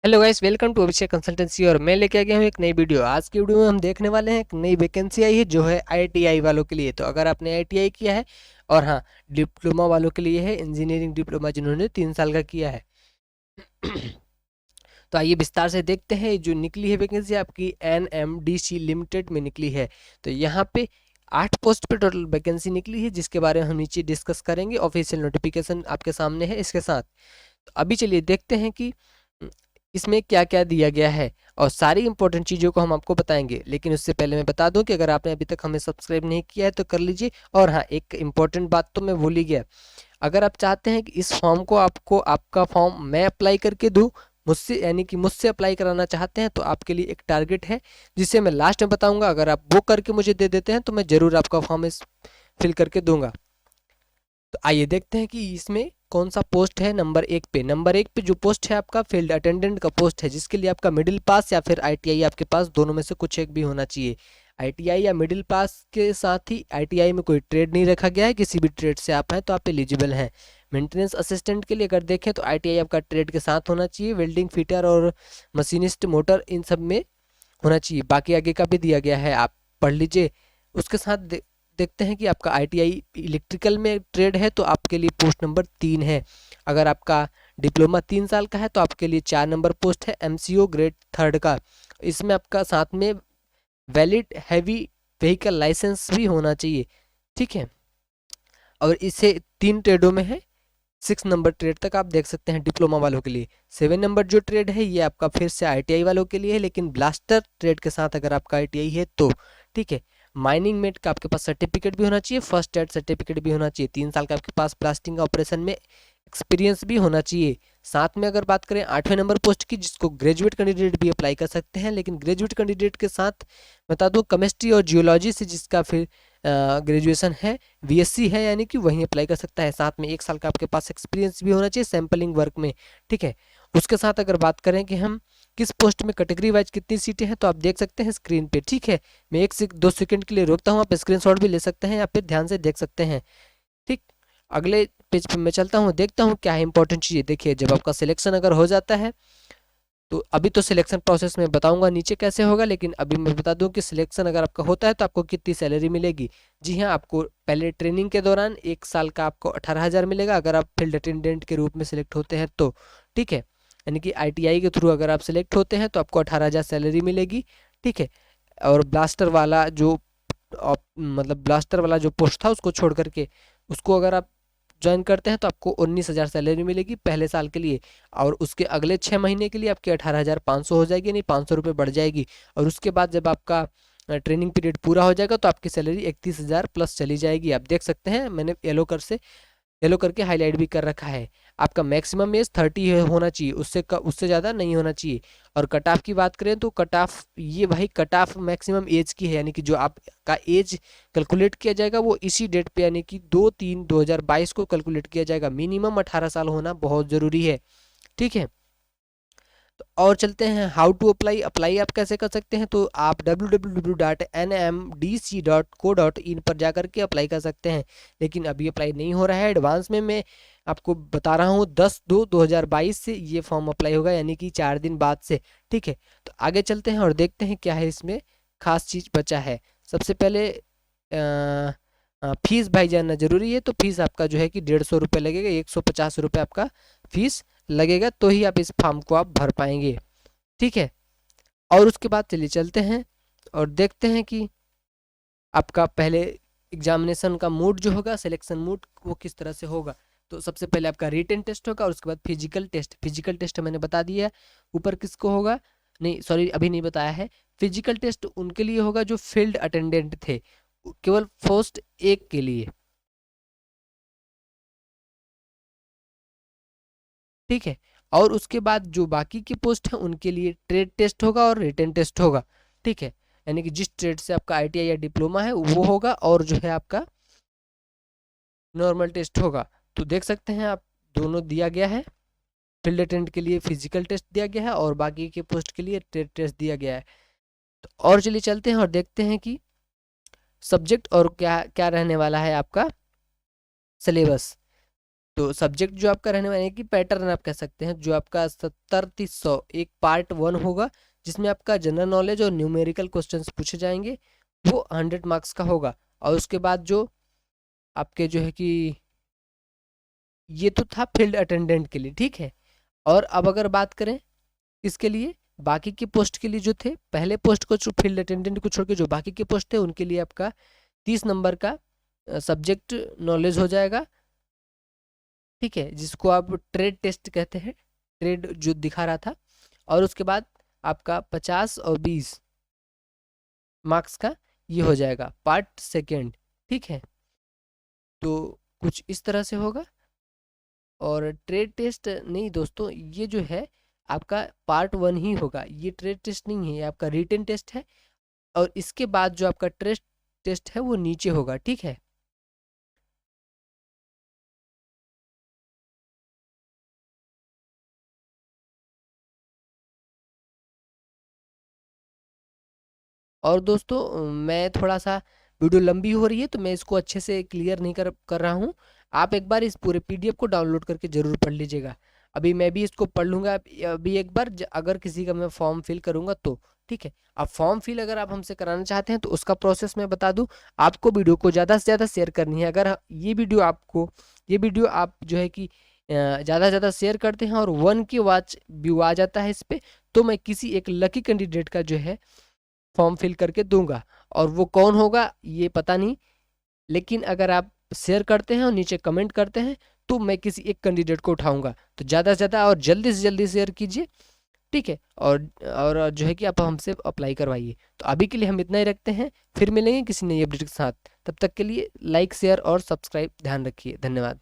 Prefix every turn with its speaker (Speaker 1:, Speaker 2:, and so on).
Speaker 1: Hello guys, welcome to Abhishek consultancy. और मैं लेके आ गया हूँ एक नई वीडियो। आज की वीडियो में हम देखने वाले हैं एक नई वैकेंसी आई है जो है आईटीआई वालों के लिए। तो अगर आपने आईटीआई किया है और हाँ, डिप्लोमा वालों के लिए है इंजीनियरिंग डिप्लोमा जिन्होंने 3 साल का किया है। तो आइए विस्तार से देखते हैं। जो निकली है वैकेंसी आपकी एनएमडीसी लिमिटेड में निकली है। तो यहाँ पे 8 पोस्ट पे टोटल वैकेंसी निकली है, जिसके बारे में हम नीचे डिस्कस करेंगे। ऑफिशियल नोटिफिकेशन आपके सामने है इसके साथ। तो अभी चलिए देखते हैं कि इसमें क्या क्या दिया गया है और सारी इंपॉर्टेंट चीज़ों को हम आपको बताएंगे। लेकिन उससे पहले मैं बता दूं कि अगर आपने अभी तक हमें सब्सक्राइब नहीं किया है तो कर लीजिए। और हाँ, एक इम्पॉर्टेंट बात तो मैं भूल ही गया। अगर आप चाहते हैं कि इस फॉर्म को आपको आपका फॉर्म मैं अप्लाई करके दूं मुझसे, यानी कि मुझसे अप्लाई कराना चाहते हैं, तो आपके लिए एक टारगेट है जिसे मैं लास्ट में बताऊंगा। अगर आप वो करके मुझे दे देते हैं तो मैं ज़रूर आपका फॉर्म इस फिल करके दूंगा। तो आइए देखते हैं कि इसमें कौन सा पोस्ट है। नंबर 1 पे जो पोस्ट है आपका फील्ड अटेंडेंट का पोस्ट है, जिसके लिए आपका मिडिल पास या फिर आईटीआई आपके पास दोनों में से कुछ एक भी होना चाहिए। आईटीआई या मिडिल पास के साथ ही आईटीआई में कोई ट्रेड नहीं रखा गया है। किसी भी ट्रेड से आप हैं तो आप एलिजिबल हैं। मेंटेनेंस असिस्टेंट के लिए अगर देखें तो आईटीआई आपका ट्रेड के साथ होना चाहिए। वेल्डिंग, फिटर और मशीनिस्ट, मोटर, इन सब में होना चाहिए। बाकी आगे का भी दिया गया है, आप पढ़ लीजिए। उसके साथ देखते हैं कि आपका आईटीआई इलेक्ट्रिकल में ट्रेड है तो आपके लिए पोस्ट नंबर 3 है। अगर आपका डिप्लोमा 3 साल का है तो आपके लिए 4 नंबर पोस्ट है एमसीओ ग्रेड 3 का। इसमें आपका साथ में वैलिड हैवी व्हीकल लाइसेंस भी होना चाहिए। ठीक है, और इसे 3 ट्रेडों में है। 6 नंबर ट्रेड तक आप देख सकते हैं डिप्लोमा वालों के लिए। 7 नंबर जो ट्रेड है ये आपका फिर से आईटीआई वालों के लिए है, लेकिन ब्लास्टर ट्रेड के साथ अगर आपका आईटीआई है तो ठीक है। माइनिंग मेट का आपके पास सर्टिफिकेट भी होना चाहिए, फर्स्ट एड सर्टिफिकेट भी होना चाहिए। 3 साल का आपके पास प्लास्टिंग ऑपरेशन में एक्सपीरियंस भी होना चाहिए। साथ में अगर बात करें 8वें नंबर पोस्ट की, जिसको ग्रेजुएट कैंडिडेट भी अप्लाई कर सकते हैं, लेकिन ग्रेजुएट कैंडिडेट के साथ बता दूं केमिस्ट्री और जियोलॉजी से जिसका फिर ग्रेजुएशन है, बीएससी है, यानी कि वहीं अप्लाई कर सकता है। साथ में 1 साल का आपके पास एक्सपीरियंस भी होना चाहिए सैम्पलिंग वर्क में। ठीक है, उसके साथ अगर बात करें कि हम किस पोस्ट में कैटेगरी वाइज कितनी सीटें हैं तो आप देख सकते हैं स्क्रीन पे। ठीक है, मैं 1 से 2 सेकंड के लिए रोकता हूँ, आप स्क्रीनशॉट भी ले सकते हैं या फिर ध्यान से देख सकते हैं। ठीक, अगले पेज पे मैं चलता हूँ, देखता हूँ क्या है इंपॉर्टेंट चीज़ें। देखिए, जब आपका सिलेक्शन अगर हो जाता है तो अभी तो सिलेक्शन प्रोसेस में बताऊंगा नीचे कैसे होगा, लेकिन अभी मैं बता दूं कि सिलेक्शन अगर आपका होता है तो आपको कितनी सैलरी मिलेगी। जी हाँ, आपको पहले ट्रेनिंग के दौरान 1 साल का आपको 18,000 मिलेगा अगर आप फील्ड अटेंडेंट के रूप में सिलेक्ट होते हैं तो। ठीक है, यानी कि आईटीआई के थ्रू अगर आप सिलेक्ट होते हैं तो आपको 18,000 सैलरी मिलेगी। ठीक है, और ब्लास्टर वाला जो मतलब ब्लास्टर वाला जो पोस्ट था उसको छोड़ करके उसको अगर आप ज्वाइन करते हैं तो आपको 19,000 सैलरी मिलेगी पहले साल के लिए। और उसके अगले 6 महीने के लिए आपकी 18,500 हो जाएगी, नहीं 500 रुपये बढ़ जाएगी। और उसके बाद जब आपका ट्रेनिंग पीरियड पूरा हो जाएगा तो आपकी सैलरी 31,000 प्लस चली जाएगी। आप देख सकते हैं, मैंने येलो करके हाईलाइट भी कर रखा है। आपका मैक्सिमम एज 30 होना चाहिए, उससे ज़्यादा नहीं होना चाहिए। और कट ऑफ की बात करें तो कट ऑफ, ये भाई कट ऑफ मैक्सिमम एज की है, यानी कि जो आपका एज कैलकुलेट किया जाएगा वो इसी डेट पे, यानी कि 2/3/2022 को कैलकुलेट किया जाएगा। मिनिमम 18 साल होना बहुत ज़रूरी है। ठीक है, तो और चलते हैं हाउ टू अप्लाई। अप्लाई आप कैसे कर सकते हैं, तो आप www.nmdc.co.in पर जाकर के अप्लाई कर सकते हैं। लेकिन अभी अप्लाई नहीं हो रहा है, एडवांस में मैं आपको बता रहा हूँ 10/2/2022 से ये फॉर्म अप्लाई होगा, यानी कि 4 दिन बाद से। ठीक है, तो आगे चलते हैं और देखते हैं क्या है इसमें खास चीज़ बचा है। सबसे पहले फीस भाई जानना जरूरी है। तो फीस आपका जो है कि 150 रुपये लगेगा, 150 रुपये आपका फीस लगेगा, तो ही आप इस फॉर्म को आप भर पाएंगे। ठीक है, और उसके बाद चलिए चलते हैं और देखते हैं कि आपका पहले एग्जामिनेशन का मूड जो होगा, सिलेक्शन मूड, वो किस तरह से होगा। तो सबसे पहले आपका रिटन टेस्ट होगा और उसके बाद फिजिकल टेस्ट। फिजिकल टेस्ट मैंने बता दिया है ऊपर किसको होगा, नहीं सॉरी अभी नहीं बताया है। फिजिकल टेस्ट उनके लिए होगा जो फील्ड अटेंडेंट थे, केवल पोस्ट 1 के लिए। ठीक है, और उसके बाद जो बाकी की पोस्ट है उनके लिए ट्रेड टेस्ट होगा और रिटन टेस्ट होगा। ठीक है, यानी कि जिस ट्रेड से आपका आईटीआई या डिप्लोमा है वो होगा, और जो है आपका नॉर्मल टेस्ट होगा। तो देख सकते हैं आप, दोनों दिया गया है। फील्ड अटेंडेंट के लिए फिजिकल टेस्ट दिया गया है और बाकी के पोस्ट के लिए ट्रेड टेस्ट दिया गया है। तो और चलिए चलते हैं और देखते हैं कि सब्जेक्ट और क्या क्या रहने वाला है आपका सिलेबस। तो सब्जेक्ट जो आपका रहने वाला है कि पैटर्न आप कह सकते हैं, जो आपका 70-30-100 एक पार्ट 1 होगा जिसमें आपका जनरल नॉलेज और न्यूमेरिकल क्वेश्चंस पूछे जाएंगे, वो 100 मार्क्स का होगा। और उसके बाद जो आपके जो है कि ये तो था फील्ड अटेंडेंट के लिए, ठीक है। और अब अगर बात करें इसके लिए बाकी के पोस्ट के लिए, जो थे पहले पोस्ट को, फील्ड अटेंडेंट को छोड़ के जो बाकी के पोस्ट थे उनके लिए आपका 30 नंबर का सब्जेक्ट नॉलेज हो जाएगा, ठीक है, जिसको आप ट्रेड टेस्ट कहते हैं, ट्रेड जो दिखा रहा था। और उसके बाद आपका 50 और 20 मार्क्स का ये हो जाएगा पार्ट सेकेंड, ठीक है। तो कुछ इस तरह से होगा। और ट्रेड टेस्ट नहीं दोस्तों, ये जो है आपका पार्ट 1 ही होगा, ये ट्रेड टेस्ट नहीं है, ये आपका रिटन टेस्ट है। और इसके बाद जो आपका ट्रेड टेस्ट है वो नीचे होगा, ठीक है। और दोस्तों मैं थोड़ा सा, वीडियो लंबी हो रही है तो मैं इसको अच्छे से क्लियर नहीं कर कर रहा हूँ। आप एक बार इस पूरे पीडीएफ को डाउनलोड करके ज़रूर पढ़ लीजिएगा। अभी मैं भी इसको पढ़ लूँगा अभी एक बार, अगर किसी का मैं फॉर्म फिल करूँगा तो, ठीक है। अब फॉर्म फिल अगर आप हमसे कराना चाहते हैं तो उसका प्रोसेस मैं बता दूँ। आपको वीडियो को ज़्यादा से ज़्यादा शेयर करनी है। अगर ये वीडियो आप जो है कि ज़्यादा से ज़्यादा शेयर करते हैं और 1 की वॉच व्यू आ जाता है इस पर, तो मैं किसी एक लकी कैंडिडेट का जो है फॉर्म फिल करके दूंगा। और वो कौन होगा ये पता नहीं, लेकिन अगर आप शेयर करते हैं और नीचे कमेंट करते हैं तो मैं किसी एक कैंडिडेट को उठाऊंगा। तो ज़्यादा से ज़्यादा और जल्दी से जल्दी शेयर कीजिए, ठीक है। और जो है कि आप हमसे अप्लाई करवाइए। तो अभी के लिए हम इतना ही रखते हैं, फिर मिलेंगे किसी नई अपडेट के साथ। तब तक के लिए लाइक शेयर और सब्सक्राइब ध्यान रखिए। धन्यवाद।